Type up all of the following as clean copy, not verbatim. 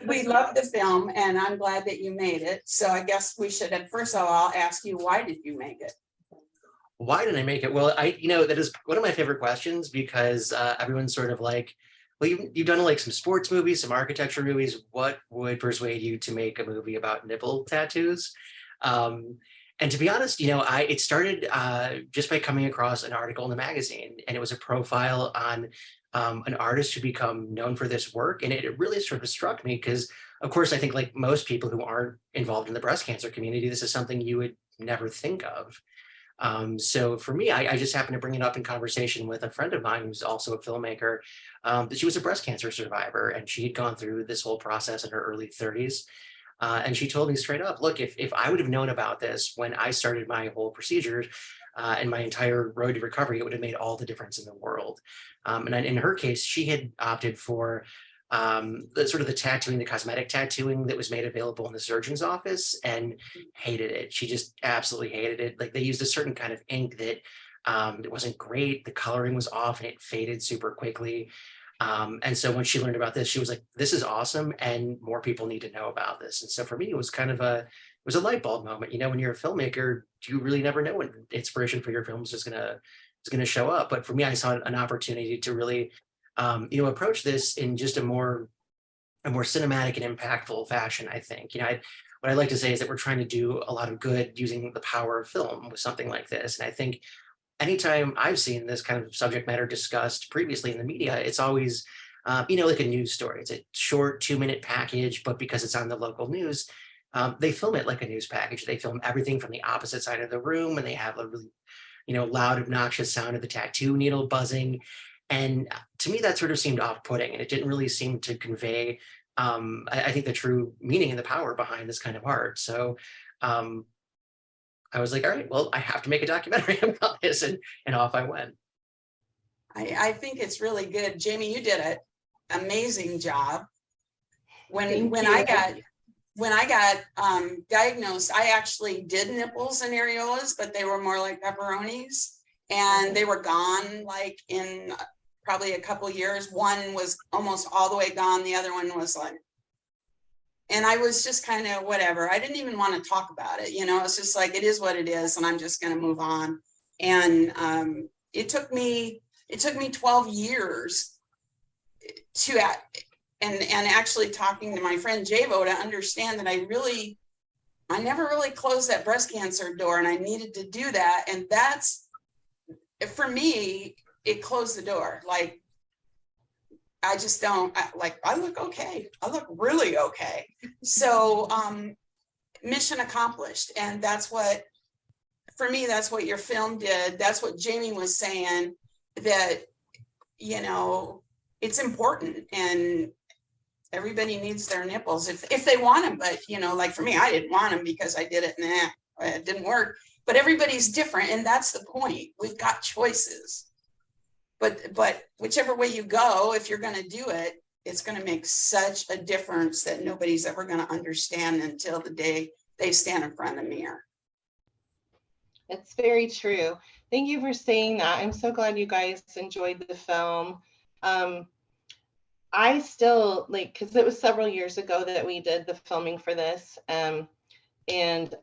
we love the film and I'm glad that you made it. So I guess we should, first of all, ask you, why did you make it? Why did I make it? Well, that is one of my favorite questions because everyone's sort of like, well, you've done like some sports movies, some architecture movies. What would persuade you to make a movie about nipple tattoos? Um, and to be honest, it started just by coming across an article in the magazine, and it was a profile on an artist who become known for this work. And it really sort of struck me because, of course, I think like most people who aren't involved in the breast cancer community, this is something you would never think of. So for me, I just happened to bring it up in conversation with a friend of mine who's also a filmmaker. That she was a breast cancer survivor, and she had gone through this whole process in her early 30s. And she told me straight up, look, if I would have known about this when I started my whole procedure and my entire road to recovery, it would have made all the difference in the world. And in her case, she had opted for the tattooing, the cosmetic tattooing that was made available in the surgeon's office, and hated it. She just absolutely hated it. Like, they used a certain kind of ink that it wasn't great. The coloring was off and it faded super quickly. And so when she learned about this, she was like, this is awesome, and more people need to know about this. And so for me, it was kind of it was a light bulb moment. When you're a filmmaker, you really never know when inspiration for your films is gonna show up. But for me, I saw an opportunity to really approach this in just a more cinematic and impactful fashion. I think, what I like to say is that we're trying to do a lot of good using the power of film with something like this. And I think anytime I've seen this kind of subject matter discussed previously in the media, it's always, like a news story. It's a short 2-minute package, but because it's on the local news, they film it like a news package. They film everything from the opposite side of the room, and they have a really, loud, obnoxious sound of the tattoo needle buzzing. And to me, that sort of seemed off-putting, and it didn't really seem to convey, I think, the true meaning and the power behind this kind of art. So I was like, all right, well, I have to make a documentary about this, and off I went. I think it's really good. Jamie, you did an amazing job. When I got diagnosed, I actually did nipples and areolas, but they were more like pepperonis, and they were gone like in probably a couple of years. One was almost all the way gone. The other one was like, and I was just kind of whatever. I didn't even want to talk about it. It's just like, it is what it is, and I'm just going to move on. And it took me 12 years to and actually talking to my friend Jayvo to understand that I never really closed that breast cancer door, and I needed to do that. And that's, for me, it closed the door. Like, I just don't, I look okay. I look really okay. So mission accomplished. And that's what, for me, that's what your film did. That's what Jamie was saying, that, it's important, and everybody needs their nipples if they want them. But, like for me, I didn't want them because I did it and it didn't work. But everybody's different. And that's the point. We've got choices. But whichever way you go, if you're going to do it, it's going to make such a difference that nobody's ever going to understand until the day they stand in front of the mirror. It's very true. Thank you for saying that. I'm so glad you guys enjoyed the film. I still, because it was several years ago that we did the filming for this. And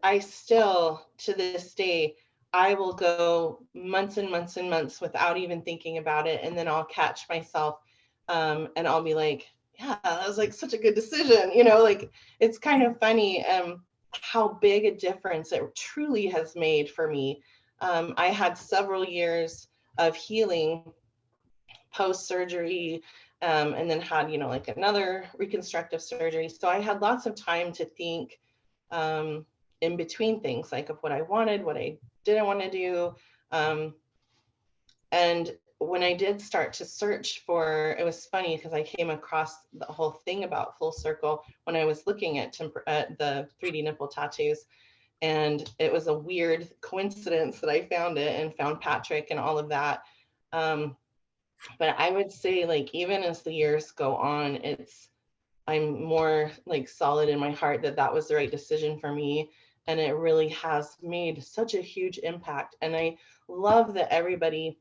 I still, to this day, I will go months and months and months without even thinking about it. And then I'll catch myself and I'll be like, yeah, that was like such a good decision. It's kind of funny how big a difference it truly has made for me. I had several years of healing post-surgery, and then had, another reconstructive surgery. So I had lots of time to think in between things, like of what I wanted, what I didn't want to do. And when I did start to search for, it was funny because I came across the whole thing about Full Circle when I was looking at the 3D nipple tattoos. And it was a weird coincidence that I found it and found Patrick and all of that. But I would say, even as the years go on, I'm more solid in my heart that was the right decision for me. And it really has made such a huge impact. And I love that everybody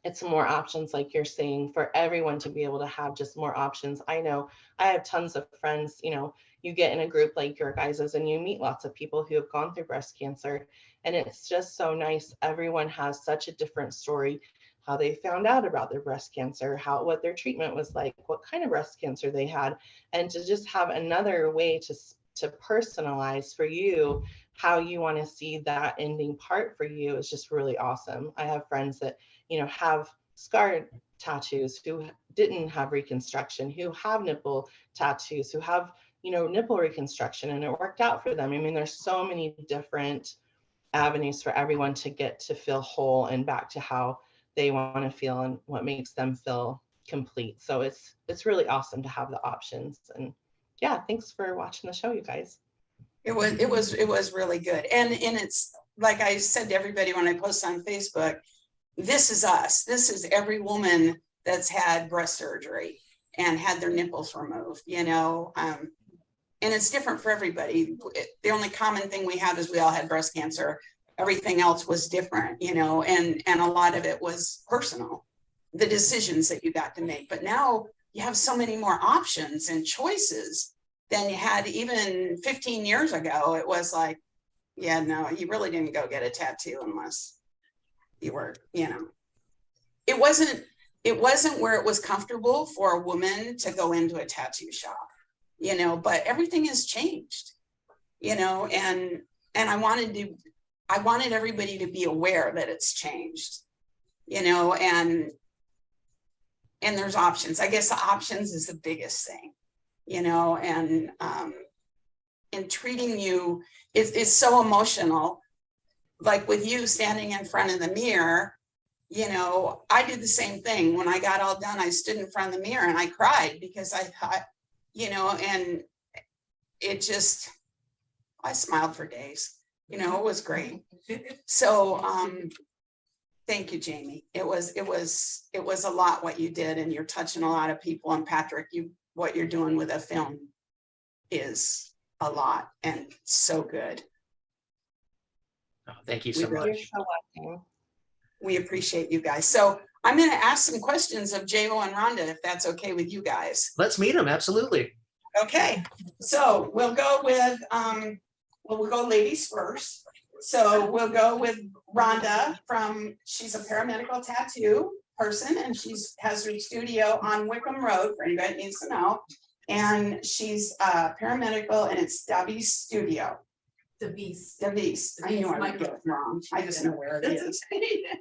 it's more options, like you're saying, for everyone to be able to have just more options. I know I have tons of friends, you know, you get in a group like your guys's and you meet lots of people who have gone through breast cancer. And it's just so nice. Everyone has such a different story, how they found out about their breast cancer, what their treatment was like, what kind of breast cancer they had. And to just have another way to personalize for you how you want to see that ending part for you is just really awesome. I have friends that, you know, have scar tattoos, who didn't have reconstruction, who have nipple tattoos, who have, you know, nipple reconstruction, and it worked out for them. I mean, there's so many different avenues for everyone to get to feel whole and back to how they want to feel and what makes them feel complete. So it's really awesome to have the options. And yeah, thanks for watching the show, you guys. It was really good. And it's like I said to everybody when I post on Facebook, this is us. This is every woman that's had breast surgery and had their nipples removed, you know. And it's different for everybody. The only common thing we have is we all had breast cancer. Everything else was different, you know, and a lot of it was personal, the decisions that you got to make. But now you have so many more options and choices than you had even 15 years ago. It was like, yeah, no, you really didn't go get a tattoo unless you were, you know, it wasn't where it was comfortable for a woman to go into a tattoo shop, you know, but everything has changed, you know, and I wanted everybody to be aware that it's changed, you know, and there's options. I guess the options is the biggest thing, you know, and treating you is so emotional. Like with you standing in front of the mirror, you know, I did the same thing. When I got all done, I stood in front of the mirror and I cried because I thought, you know, and it just, I smiled for days, you know, it was great. So thank you, Jamie. It was a lot what you did, and you're touching a lot of people. And Patrick, what you're doing with a film is a lot and so good. Oh, thank you so much. You're so welcome. We appreciate you guys. So I'm going to ask some questions of Jayvo and Rhonda, if that's okay with you guys. Let's meet them. Absolutely. Okay, so we'll go with we'll go ladies first. So we'll go with Rhonda she's a paramedical tattoo person, and has her studio on Wickham Road for anybody that needs to know. And she's a paramedical, and it's Debbie's studio. Debbie's. I knew I would get it wrong. I just know where it is.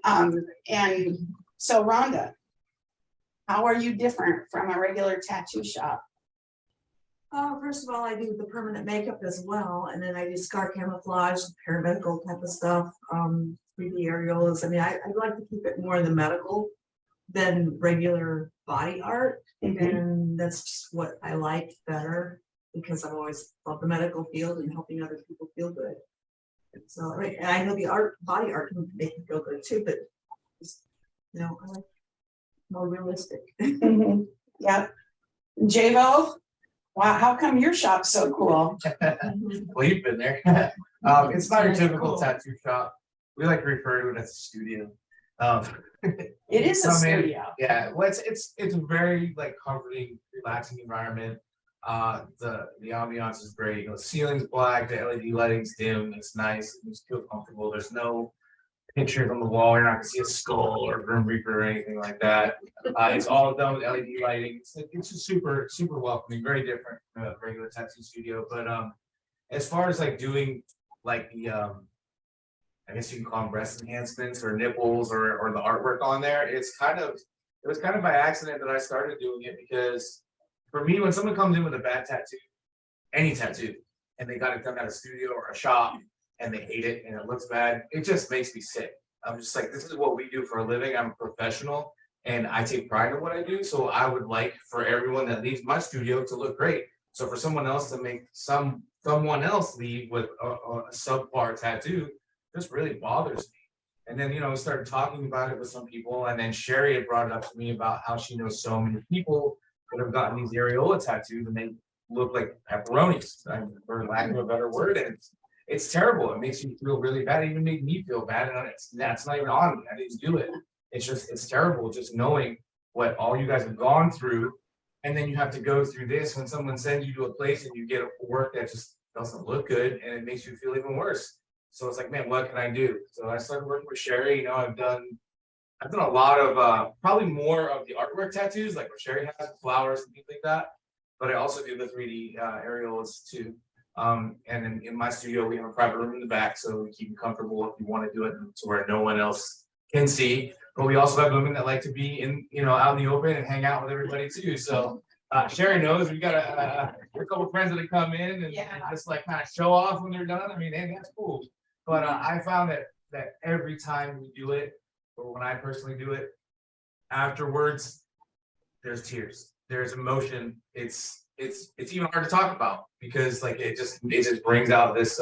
And so Rhonda, how are you different from a regular tattoo shop? First of all, I do the permanent makeup as well, and then I do scar camouflage, paramedical type of stuff, 3D areolas. I mean, I'd like to keep it more in the medical than regular body art, and that's just what I like better, because I've always loved the medical field and helping other people feel good. So, and I know the body art can make you feel good too, but just, you know, I like more realistic. Yeah, Jayvo. Wow, how come your shop's so cool? Well, you've been there. It's not your typical tattoo shop. We like to refer to it as a studio. It is a studio. Yeah, well, it's a very like comforting, relaxing environment. The ambiance is great. You know, the ceiling's black, the LED lighting's dim. It's nice. You feel comfortable. There's no pictures on the wall. You're not gonna see a skull or Grim Reaper or anything like that. It's all done with LED lighting. It's just super welcoming. Very different from a regular tattoo studio. But as far as like doing like the I guess you can call them breast enhancements or nipples or the artwork on there, it was kind of by accident that I started doing it, because for me, when someone comes in with a bad tattoo, any tattoo, and they got it done at a studio or a shop, and they hate it and it looks bad, it just makes me sick. I'm just like, this is what we do for a living. I'm a professional and I take pride in what I do. So I would like for everyone that leaves my studio to look great. So for someone else to make someone else leave with a subpar tattoo, this really bothers me. And then, you know, we started talking about it with some people, and then Sherry had brought it up to me about how she knows so many people that have gotten these areola tattoos and they look like pepperonis, for lack of a better word. And it's terrible. It makes you feel really bad. It even made me feel bad. And that's not even on me. I didn't do it. it's terrible just knowing what all you guys have gone through. And then you have to go through this when someone sends you to a place and you get work that just doesn't look good and it makes you feel even worse. So it's like, man, what can I do? So I started working with Sherry. You know, I've done a lot of probably more of the artwork tattoos, like what Sherry has, flowers and things like that. But I also do the 3D aerials too. And in my studio, we have a private room in the back, so we keep you comfortable if you want to do it to where no one else can see. But we also have women that like to be in, you know, out in the open and hang out with everybody too. So Sherry knows we got a couple of friends that come in and just like kind of show off when they're done. I mean, hey, that's cool. But I found that every time we do it, or when I personally do it, afterwards, there's tears, there's emotion. It's even hard to talk about because like it just brings out this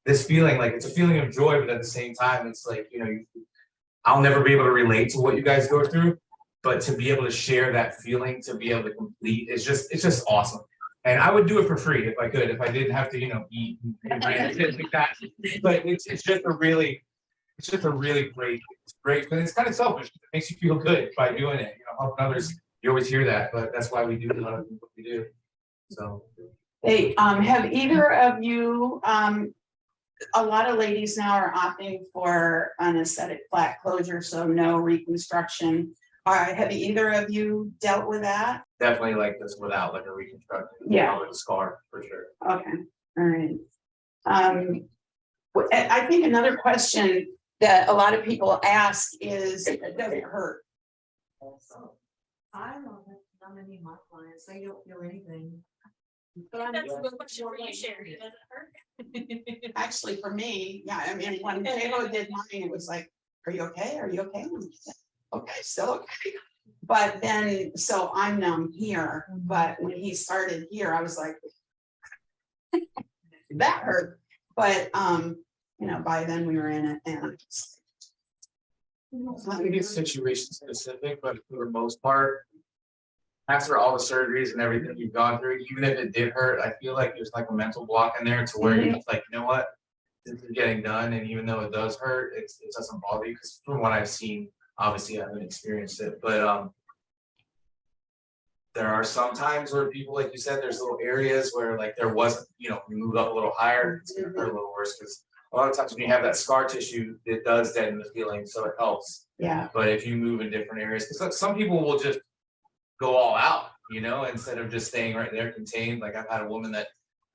this feeling, like it's a feeling of joy, but at the same time, it's like, you know, I'll never be able to relate to what you guys go through, but to be able to share that feeling, to be able to complete, it's just awesome. And I would do it for free if I could, if I didn't have to, you know, eat and things like that. But it's just a really great, but it's kind of selfish. It makes you feel good by doing it, you know, helping others. You always hear that, but that's why we do a lot of what we do. So Hey, have either of you, a lot of ladies now are opting for an aesthetic flat closure, so no reconstruction. Have either of you dealt with that? definitely like this without like a reconstruction, Yeah. like a scar for sure. Okay, all right. I think another question that a lot of people ask is, does it hurt? I don't have not many of my clients, they don't feel anything. That's a good question for you, Sherry. Does it hurt? Actually, for me, yeah, I mean, when Jayvo did mine, it was like, are you okay? Are you okay? Okay, still okay. But then, so I'm numb here, but when he started here, I was like, that hurt. But, you know, by then we were in it and. I think it's situation specific, but for the most part, after all the surgeries and everything you've gone through, even if it did hurt, I feel like there's like a mental block in there to where you're just like, you know what, this is getting done, and even though it does hurt, it doesn't bother you, because from what I've seen, obviously I haven't experienced it, but there are some times where people, like you said, there's little areas where like there wasn't, you know, you move up a little higher, it's gonna hurt a little worse, because a lot of times when you have that scar tissue, it does deaden the feeling, so it helps. Yeah. But if you move in different areas, because some people will just go all out, you know, instead of just staying right there contained. Like I've had a woman that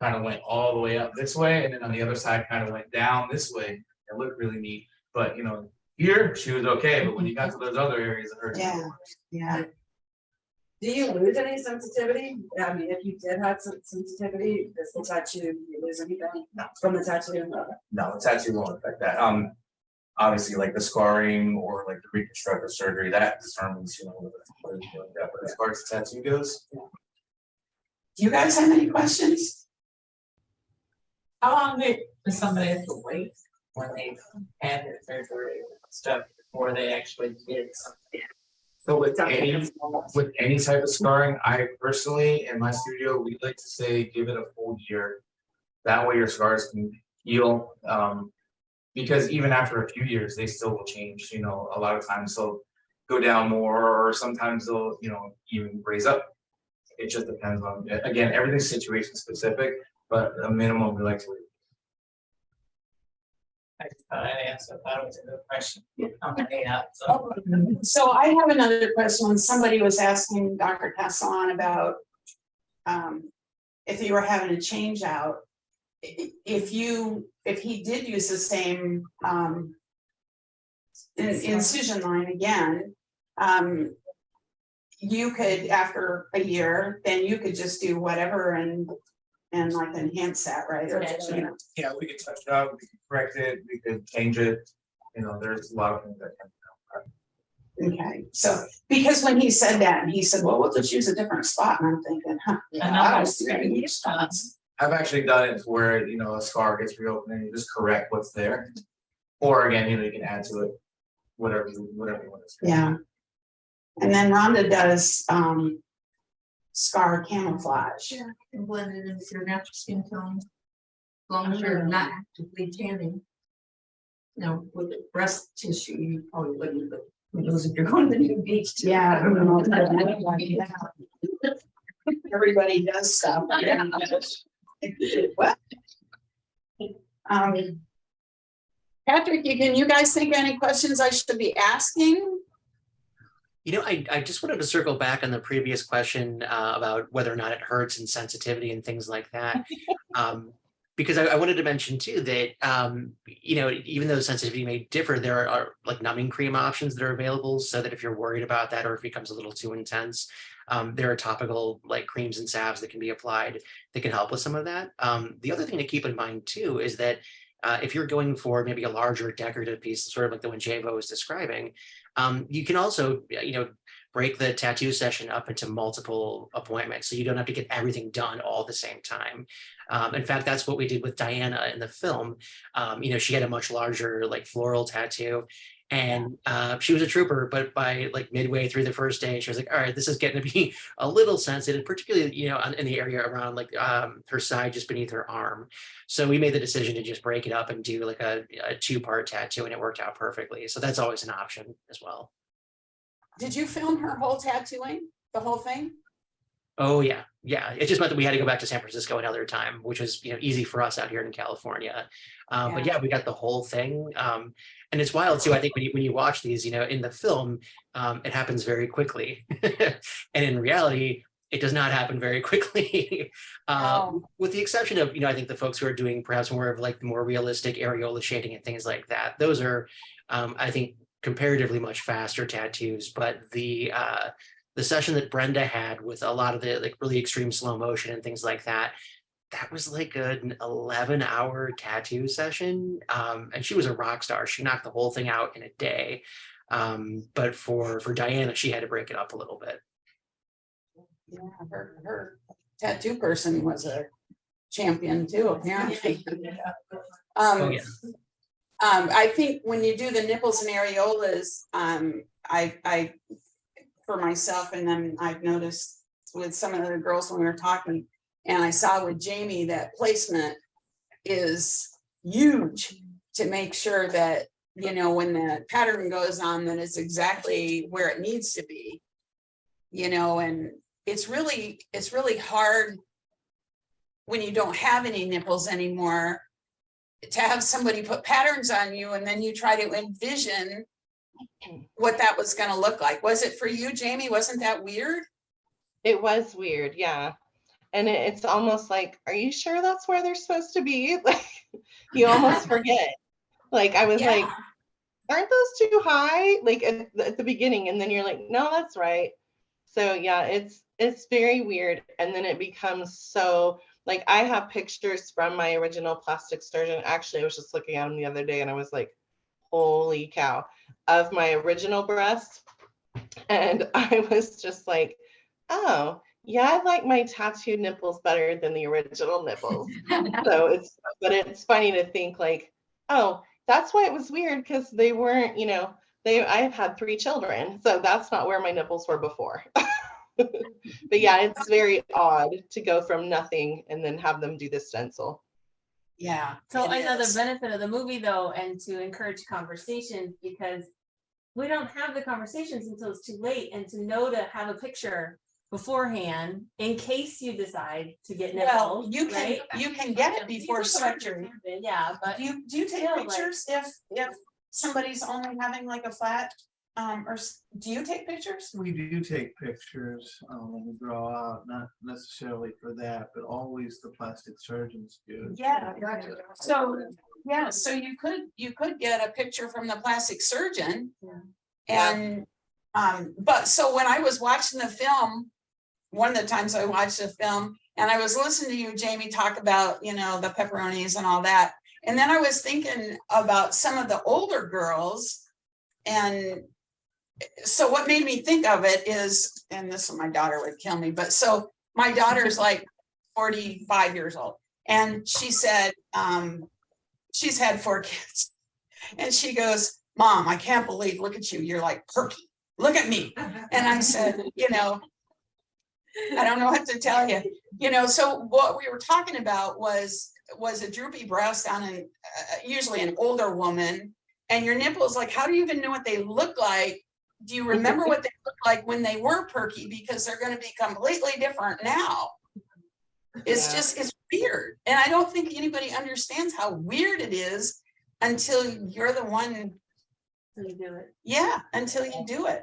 kind of went all the way up this way, and then on the other side kind of went down this way. It looked really neat, but you know, here she was okay, but when you got to those other areas, it hurt. Yeah. Yeah. Do you lose any sensitivity? I mean, if you did have some sensitivity, does the tattoo, you lose anything from the tattoo? No, the tattoo won't affect that. Obviously, like the scarring or like the reconstructive surgery, that determines, you know, what you do like that. But as far as the tattoo goes, Do you guys have any questions? How long does somebody have to wait when they've had their surgery and stuff before they actually get something? so with any type of scarring, I personally in my studio, we like to say give it a full year. That way your scars can heal. Because even after a few years, they still will change. You know, a lot of times they'll go down more, or sometimes they'll, you know, even raise up. It just depends on, again, everything's situation specific, but a minimum we like to leave. I answered, that was a good question. Yeah, So I have another question. When somebody was asking Dr. Castellan about if you were having a change out, if he did use the same incision line again, you could, after a year, then you could just do whatever and like enhance that, right? Or, you know. Yeah, we could touch it up, we could correct it, we could change it. You know, there's a lot of things that can. Okay, so because when he said that, he said, well, we'll just use a different spot. And I'm thinking, huh, I don't see any spots. I've actually done it where, you know, a scar gets reopened and you just correct what's there. Or again, you know, you can add to it whatever you want to say. Yeah. And then Rhonda does scar camouflage. Yeah, and blend it into your natural skin tone. As long as you're not actively tanning. You know, with the breast tissue, you probably wouldn't, but Those if you're going to the new beach. too. Yeah. Everybody does stuff. What? Patrick, can you guys think of any questions I should be asking? You know, I just wanted to circle back on the previous question about whether or not it hurts and sensitivity and things like that. Because I wanted to mention too that, you know, even though sensitivity may differ, there are like numbing cream options that are available so that if you're worried about that or if it becomes a little too intense, there are topical like creams and salves that can be applied that can help with some of that. The other thing to keep in mind too is that if you're going for maybe a larger decorative piece, sort of like the one Jayvo was describing, you can also, you know, break the tattoo session up into multiple appointments so you don't have to get everything done all at the same time. In fact, that's what we did with Diana in the film. You know, she had a much larger like floral tattoo and she was a trooper, but by like midway through the first day, she was like, all right, this is getting to be a little sensitive, particularly, you know, in the area around like her side, just beneath her arm. So we made the decision to just break it up and do like a 2-part tattoo and it worked out perfectly. So that's always an option as well. Did you film her whole tattooing, the whole thing? Oh yeah, yeah. It just meant that we had to go back to San Francisco another time, which was, you know, easy for us out here in California. But yeah, we got the whole thing. And it's wild too. I think when you watch these, you know, in the film, it happens very quickly, and in reality, it does not happen very quickly. With the exception of, you know, I think the folks who are doing perhaps more of like the more realistic areola shading and things like that. Those are, I think, comparatively much faster tattoos. But the session that Brenda had with a lot of the like really extreme slow motion and things like that, that was like an 11-hour tattoo session. And she was a rock star. She knocked the whole thing out in a day. But for Diana, she had to break it up a little bit. Yeah, her tattoo person was a champion too, apparently. Oh, yeah. I think when you do the nipples and areolas, I for myself, and then I've noticed with some of the girls when we were talking, and I saw with Jamie that placement is huge to make sure that, you know, when the pattern goes on, that it's exactly where it needs to be, you know, and it's really hard when you don't have any nipples anymore to have somebody put patterns on you and then you try to envision what that was going to look like. Was it for you, Jamie? Wasn't that weird? It was weird, yeah. And it's almost like, are you sure that's where they're supposed to be? Like, you almost forget. Like, I was like, aren't those too high? Like at the beginning, and then you're like, no, that's right. So yeah, it's very weird. And then it becomes so, like, I have pictures from my original plastic surgeon. Actually, I was just looking at them the other day and I was like, holy cow, of my original breast. And I was just like, oh, yeah, I like my tattooed nipples better than the original nipples. So but it's funny to think like, oh, that's why it was weird, because they weren't, you know, I've had 3 children, so that's not where my nipples were before. But yeah, it's very odd to go from nothing and then have them do the stencil. Yeah. So another benefit of the movie though, and to encourage conversations, because we don't have the conversations until it's too late, and to know to have a picture beforehand in case you decide to get nipples. Well, you can get it You before can correct surgery. it, yeah, but Do you take still, like- pictures if somebody's only having like a flat, do you take pictures? We do take pictures when we draw out, not necessarily for that, but always the plastic surgeons do. Yeah. So, yeah, so you could get a picture from the plastic surgeon. And, but so when I was watching the film, one of the times I watched the film and I was listening to you, Jamie, talk about, you know, the pepperonis and all that. And then I was thinking about some of the older girls. And so what made me think of it is, and this my daughter would kill me, but so my daughter's like 45 years old. And she said, she's had 4 kids. And she goes, Mom, I can't believe, look at you. You're like perky. Look at me. And I said, you know, I don't know what to tell you. You know, so what we were talking about was a droopy breast on an usually an older woman, and your nipples, like, how do you even know what they look like do you remember what they looked like when they were perky? Because they're gonna be completely different now. It's Yeah. just, it's weird. And I don't think anybody understands how weird it is until you're the one, You do it. yeah, until you do it.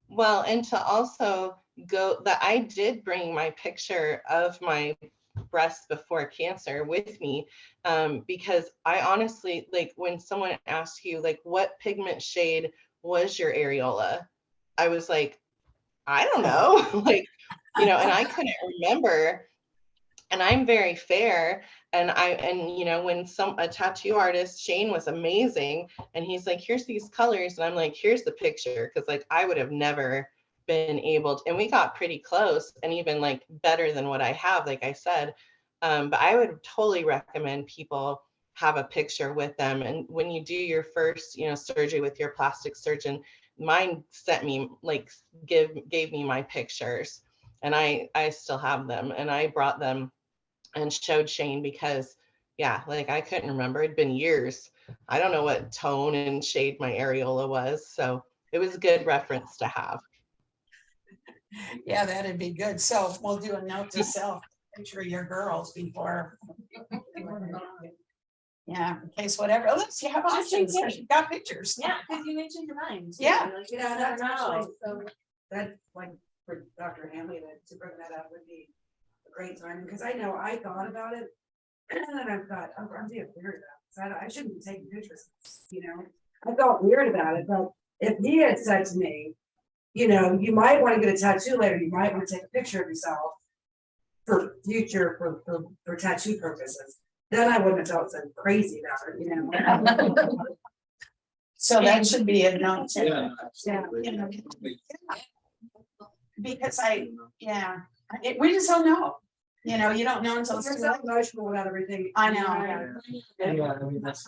Well, and to also go that I did bring my picture of my breast before cancer with me, because I honestly, like, when someone asks you, like, what pigment shade was your areola, I was like, I don't know, like, you know, and I couldn't remember. And I'm very fair, and you know, when a tattoo artist, Shane, was amazing, and he's like, here's these colors, and I'm like, here's the picture, because like I would have never been able to, and we got pretty close and even like better than what I have, like I said. But I would totally recommend people have a picture with them. And when you do your first, you know, surgery with your plastic surgeon, mine sent me, like, gave me my pictures, and I still have them, and I brought them and showed Shane because, yeah, like I couldn't remember. It'd been years. I don't know what tone and shade my areola was. So it was a good reference to have. Yeah, that'd be good. So we'll do a note to self, picture your girls before. Yeah, in case whatever. Let's see, have options. You've got pictures. Yeah, because you mentioned your mind. Yeah. Like, you Yeah, never that's know. actually- So That, like, for Dr. Hamley, to bring that up would be a great time, because I know I thought about it. And then I thought, oh, I'm being weird about it. I shouldn't be taking pictures, you know? I felt weird about it, but if he had said to me, you know, you might want to get a tattoo later, you might want to take a picture of yourself for future, for tattoo purposes, then I wouldn't have felt so crazy about it, you know? So that should be a note. too. Yeah, absolutely. Because we just don't know. You know, you don't know until You're it's too so late. emotional about everything. I know. Yeah, I mean, that's.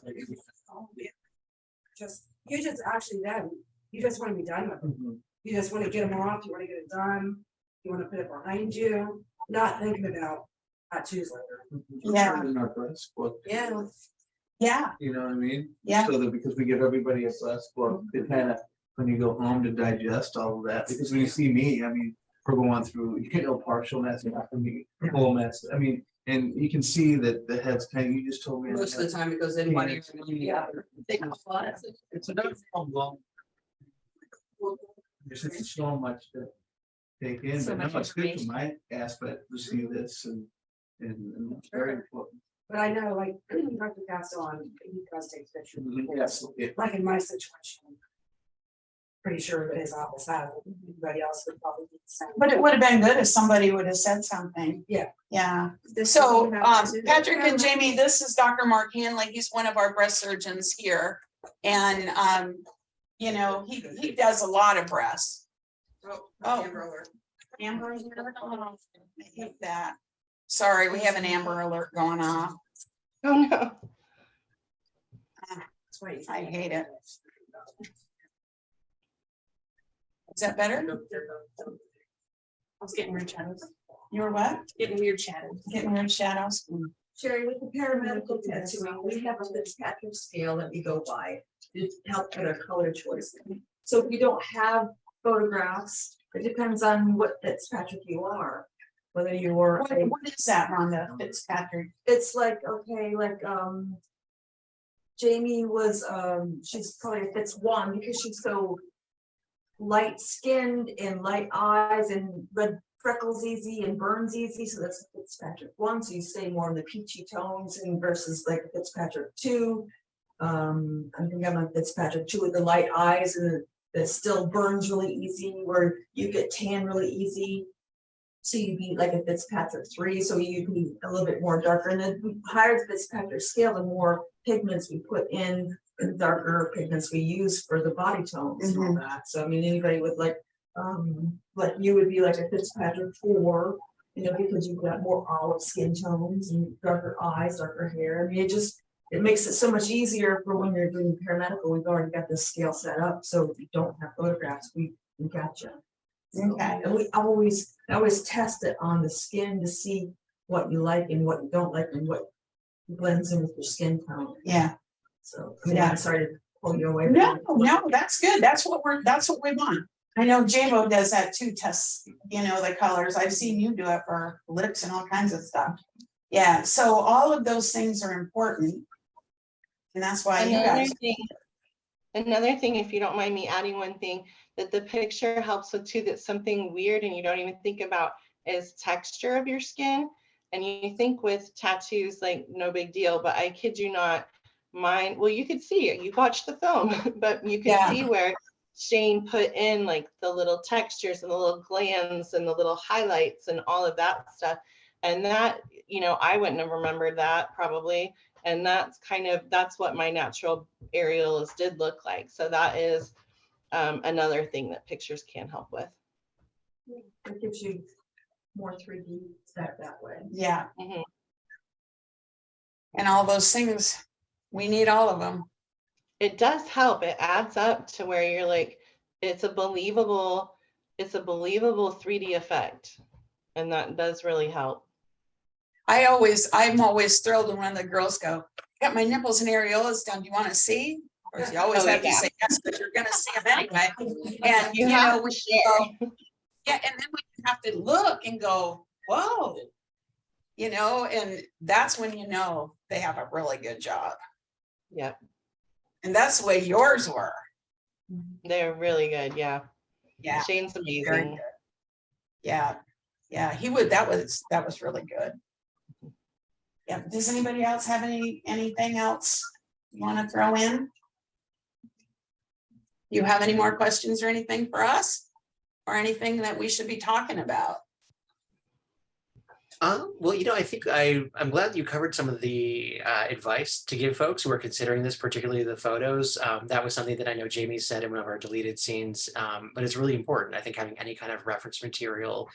You just actually then, you just want to be done with it. You just want to get them off, you want to get it done, you want to put it behind you, not thinking about tattoos later. Yeah. In our breast book, Yeah. Yeah, you know what I mean? Yeah. So that because we give everybody a breast book, it kind of, when you go home to digest all of that, because when you see me, I mean, we're going through, you know, partial mess, full mess. I mean, and you can see that the head's kind of, you just told me. Most of the time it goes in one ear and in the other. It's another problem. There's just so much to take in, So but no, much it's good information. for my aspect to see this and it's very important. But I know, like, Dr. Gaston, he does take pictures. Yes, it- Like in my situation, pretty sure that his office has it, everybody else would probably do the same. but it would have been good if somebody would have said something. Yeah. Yeah. So, Patrick and Jamie, this is Dr. Mark Hanley. He's one of our breast surgeons here. And, you know, he does a lot of breasts. Oh. Amber alert. Oh, I hate that. Sorry, we have an Amber alert going off. Oh no. I hate it. Is that better? I was getting weird shadows. You were what? Getting weird shadows. Getting weird shadows? Sherry, with the paramedical tattooing, we have a Fitzpatrick scale that we go by to help with our color choice. So if you don't have photographs, it depends on what Fitzpatrick you are. Whether you're, What is that, Rhonda Fitzpatrick? it's like, okay, like, Jamie was, she's probably a Fitz 1 because she's so light skinned and light eyes and red freckles easy and burns easy, so that's Fitzpatrick 1. So you stay more in the peachy tones and versus like Fitzpatrick 2. I think I'm a Fitzpatrick 2 with the light eyes and that still burns really easy, where you get tan really easy. So you'd be like a Fitzpatrick 3, so you'd be a little bit more darker. And then the higher the Fitzpatrick scale, the more pigments we put in, the darker pigments we use for the body tones and all that. So I mean, anybody with like you would be like a Fitzpatrick 4, you know, because you've got more olive skin tones and darker eyes, darker hair. I mean, it makes it so much easier for when you're doing paramedical. We've already got this scale set up, so if you don't have photographs, we got you. So, Okay. and I always test it on the skin to see what you like and what you don't like and what blends in with your skin tone. Yeah. So I mean, Yeah. I'm sorry to pull you away. No, no, that's good. That's what we want. I know Jayvo does that too, tests, the colors. I've seen you do it for lips and all kinds of stuff. Yeah, so all of those things are important. And that's why you guys. Another thing, if you don't mind me adding one thing, that the picture helps with too, that's something weird and you don't even think about is texture of your skin. And you think with tattoos, like no big deal, but I kid you not, mine, well, you could see it, you watched the film, but you could see where Shane put in like the little textures and the little glands and the little highlights and all of that stuff. And that, I wouldn't have remembered that probably. And that's what my natural areolas did look like. So that is another thing that pictures can help with. It gives you more 3D that way. Yeah. Mhm. And all those things, we need all of them. It does help. It adds up to where you're like, it's a believable 3D effect. And that does really help. I'm always thrilled when the girls go, got my nipples and areolas done. Do you want to see? Or you always have to say yes, but you're going to see them anyway. And you have to share. Yeah, and then we have to look and go, whoa, and that's when they have a really good job. Yep. And that's the way yours were. They're really good. Yeah. Yeah. Shane's amazing. Very good. Yeah. Yeah. That was really good. Yeah. Does anybody else have anything else you want to throw in? You have any more questions or anything for us? Or anything that we should be talking about? Well, I think I'm glad you covered some of the advice to give folks who are considering this, particularly the photos. That was something that I know Jamie said in one of our deleted scenes, but it's really important. I think having any kind of reference material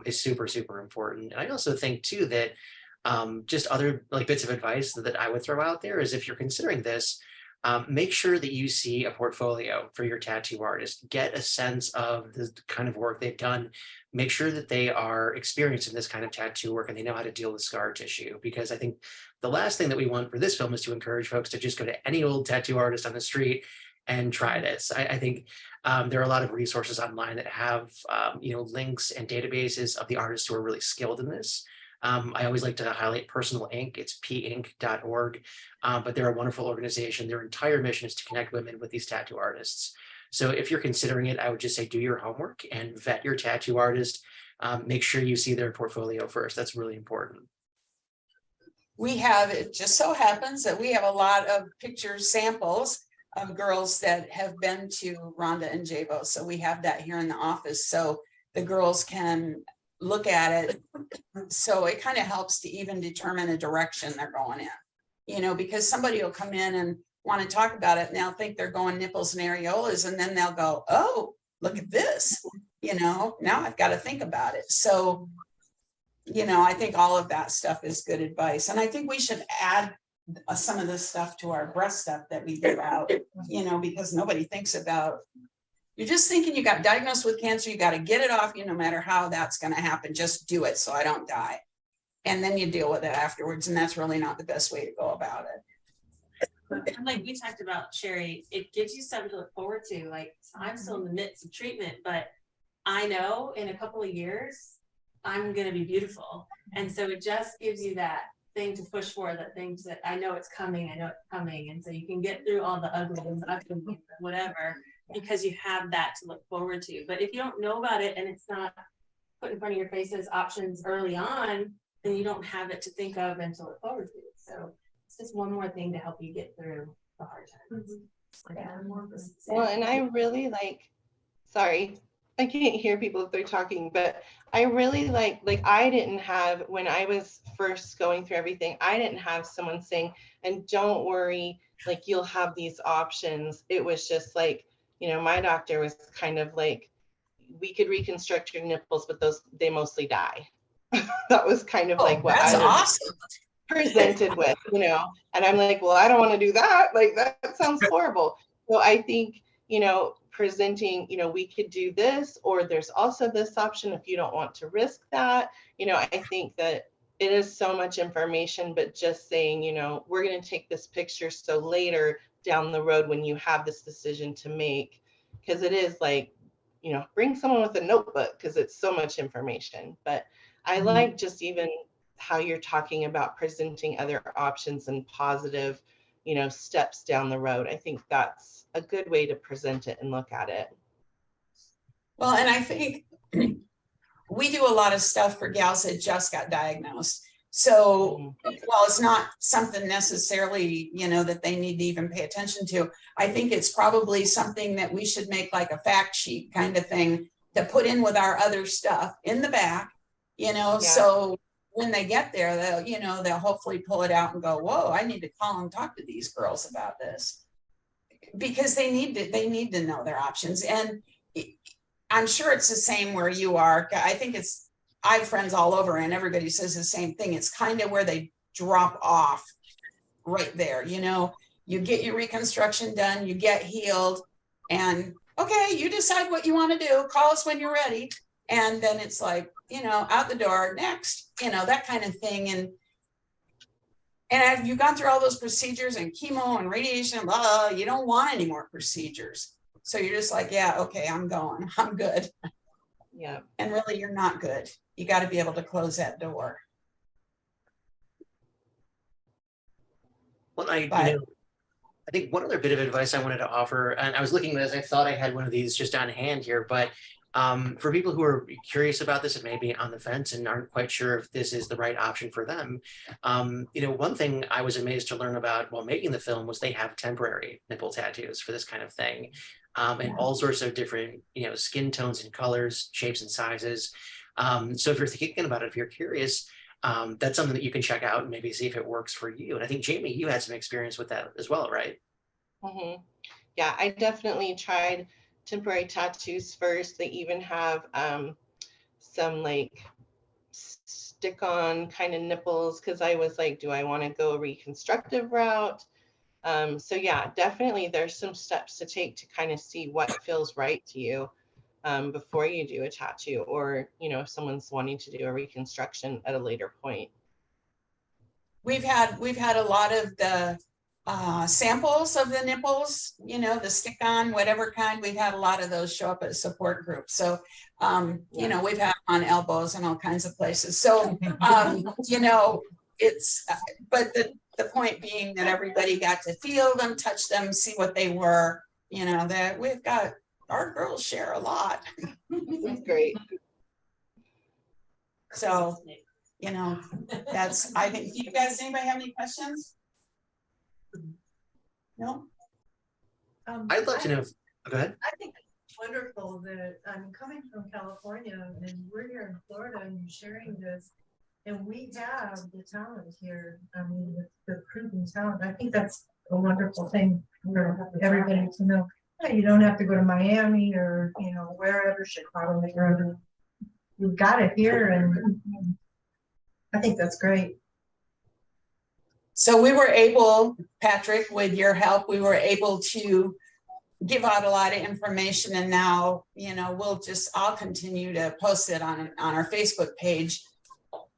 is super, super important. And I also think too that just other bits of advice that I would throw out there is if you're considering this, make sure that you see a portfolio for your tattoo artist. Get a sense of the kind of work they've done. Make sure that they are experienced in this kind of tattoo work and they know how to deal with scar tissue. Because I think the last thing that we want for this film is to encourage folks to just go to any old tattoo artist on the street and try this. I think there are a lot of resources online that have links and databases of the artists who are really skilled in this. I always like to highlight Personal Inc. It's pinc.org, but they're a wonderful organization. Their entire mission is to connect women with these tattoo artists. So if you're considering it, I would just say do your homework and vet your tattoo artist. Make sure you see their portfolio first. That's really important. It just so happens that we have a lot of picture samples of girls that have been to Rhonda and Jayvo. So we have that here in the office. So the girls can look at it. So it kind of helps to even determine a direction they're going in, because somebody will come in and want to talk about it and they'll think they're going nipples and areolas, and then they'll go, oh, look at this, now I've got to think about it. So, I think all of that stuff is good advice. And I think we should add some of this stuff to our breast stuff that we give out, because nobody thinks about. You're just thinking you got diagnosed with cancer, you got to get it off you no matter how that's going to happen. Just do it so I don't die. And then you deal with it afterwards. And that's really not the best way to go about it. And like we talked about, Sherry, it gives you something to look forward to. Like, I'm still in the midst of treatment, but I know in a couple of years, I'm going to be beautiful. And so it just gives you that thing to push for, that things that I know it's coming. And so you can get through all the ugly and whatever, because you have that to look forward to. But if you don't know about it and it's not put in front of your face as options early on, then you don't have it to think of and to look forward to. So it's just one more thing to help you get through the hard times. Well, and I really sorry, I can't hear people if they're talking, but I really like I didn't have, when I was first going through everything, I didn't have someone saying, and don't worry, you'll have these options. It was just my doctor was kind of like, we could reconstruct your nipples, but they mostly die. That was kind of what that's I was awesome. presented with, and I'm like, well, I don't want to do that. That sounds horrible. So I think, presenting, we could do this, or there's also this option if you don't want to risk that. I think that it is so much information, but just saying, we're going to take this picture so later down the road when you have this decision to make, because it is like, you know, bring someone with a notebook because it's so much information. But I like just even how you're talking about presenting other options and positive, you know, steps down the road. I think that's a good way to present it and look at it. Well, and I think we do a lot of stuff for gals that just got diagnosed. So, while it's not something necessarily, you know, that they need to even pay attention to, I think it's probably something that we should make like a fact sheet kind of thing to put in with our other stuff in the back, you know, so when they get there, they'll, you know, they'll hopefully pull it out and go, whoa, I need to call and talk to these girls about this. Because they need to know their options. And I'm sure it's the same where you are. I think I have friends all over and everybody says the same thing. It's kind of where they drop off right there. You know, you get your reconstruction done, you get healed, and okay, you decide what you want to do. Call us when you're ready. And then it's like, you know, out the door, next, you know, that kind of thing. And have you gone through all those procedures and chemo and radiation and blah, you don't want any more procedures. So you're just like, yeah, okay, I'm going, I'm good. Yeah. And really, you're not good. You got to be able to close that door. Well, you know, I think one other bit of advice I wanted to offer, and I was looking at this, I thought I had one of these just on hand here, but for people who are curious about this and maybe on the fence and aren't quite sure if this is the right option for them, you know, one thing I was amazed to learn about while making the film was they have temporary nipple tattoos for this kind of thing, and all sorts of different, you know, skin tones and colors, shapes and sizes. So if you're thinking about it, if you're curious, that's something that you can check out and maybe see if it works for you. And I think, Jamie, you had some experience with that as well, right? Mm-hmm. Yeah, I definitely tried temporary tattoos first. They even have some like stick-on kind of nipples because I was like, do I want to go a reconstructive route? So yeah, definitely there's some steps to take to kind of see what feels right to you before you do a tattoo, or, you know, if someone's wanting to do a reconstruction at a later point. We've had a lot of the samples of the nipples, you know, the stick-on, whatever kind. We've had a lot of those show up at support groups. So, you know, we've had on elbows and all kinds of places. So, you know, it's, but the point being that everybody got to feel them, touch them, see what they were, you know, that we've got, our girls share a lot. That's great. So, you know, that's, I think, do you guys, anybody have any questions? No? I'd love to know. Go ahead. I think it's wonderful that I'm coming from California and we're here in Florida and you're sharing this. And we have the talent here. I mean, the proven talent. I think that's a wonderful thing for everybody to know. You don't have to go to Miami or, you know, wherever, Chicago, wherever. You've got it here, and I think that's great. So we were able, Patrick, with your help, we were able to give out a lot of information, and now, you know, I'll continue to post it on our Facebook page,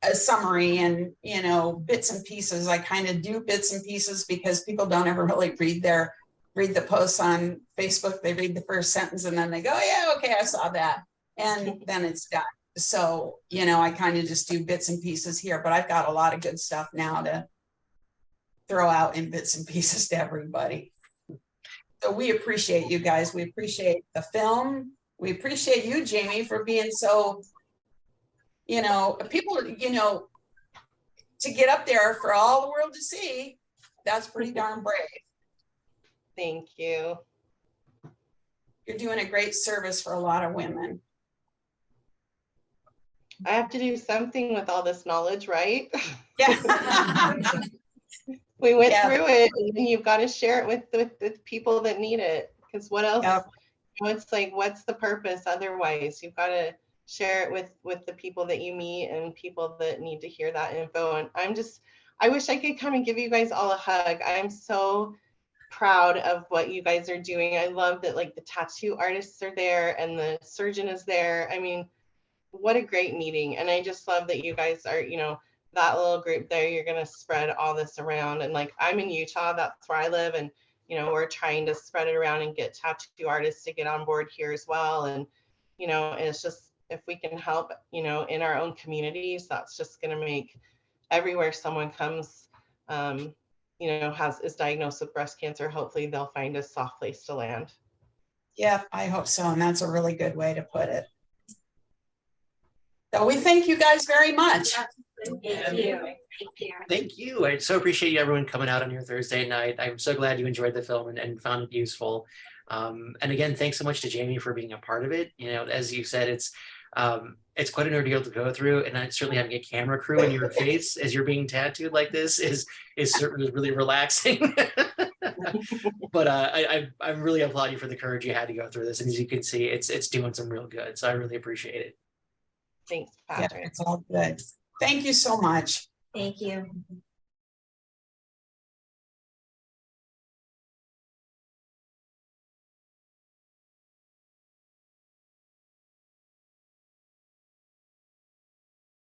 a summary and, you know, bits and pieces. I kind of do bits and pieces because people don't ever really read the posts on Facebook. They read the first sentence and then they go, yeah, okay, I saw that. And then it's done. So, you know, I kind of just do bits and pieces here, but I've got a lot of good stuff now to throw out in bits and pieces to everybody. So we appreciate you guys. We appreciate the film. We appreciate you, Jamie, for being so, you know, people, you know, to get up there for all the world to see, that's pretty darn brave. Thank you. You're doing a great service for a lot of women. I have to do something with all this knowledge, right? Yeah. We went through it, and you've got to share it with the people that need it. Because what else? Yep. You know, it's like, what's the purpose otherwise? You've got to share it with the people that you meet and people that need to hear that info. And I wish I could come and give you guys all a hug. I'm so proud of what you guys are doing. I love that, like, the tattoo artists are there and the surgeon is there. I mean, what a great meeting. And I just love that you guys are, you know, that little group there, you're going to spread all this around. And like, I'm in Utah, that's where I live. And you know, we're trying to spread it around and get tattoo artists to get on board here as well. And, you know, it's just, if we can help, you know, in our own communities, that's just going to make everywhere someone comes, you know, is diagnosed with breast cancer, hopefully they'll find a soft place to land. Yeah, I hope so. And that's a really good way to put it. So we thank you guys very much. Thank you. Thank you. I so appreciate everyone coming out on your Thursday night. I'm so glad you enjoyed the film and found it useful. And again, thanks so much to Jamie for being a part of it. You know, as you said, it's quite an ordeal to go through, and certainly having a camera crew in your face as you're being tattooed like this is certainly really relaxing. But I really applaud you for the courage you had to go through this, and as you can see, it's doing some real good. So I really appreciate it. Thanks, Yeah, Patrick. it's all good. Thank you so much. Thank you.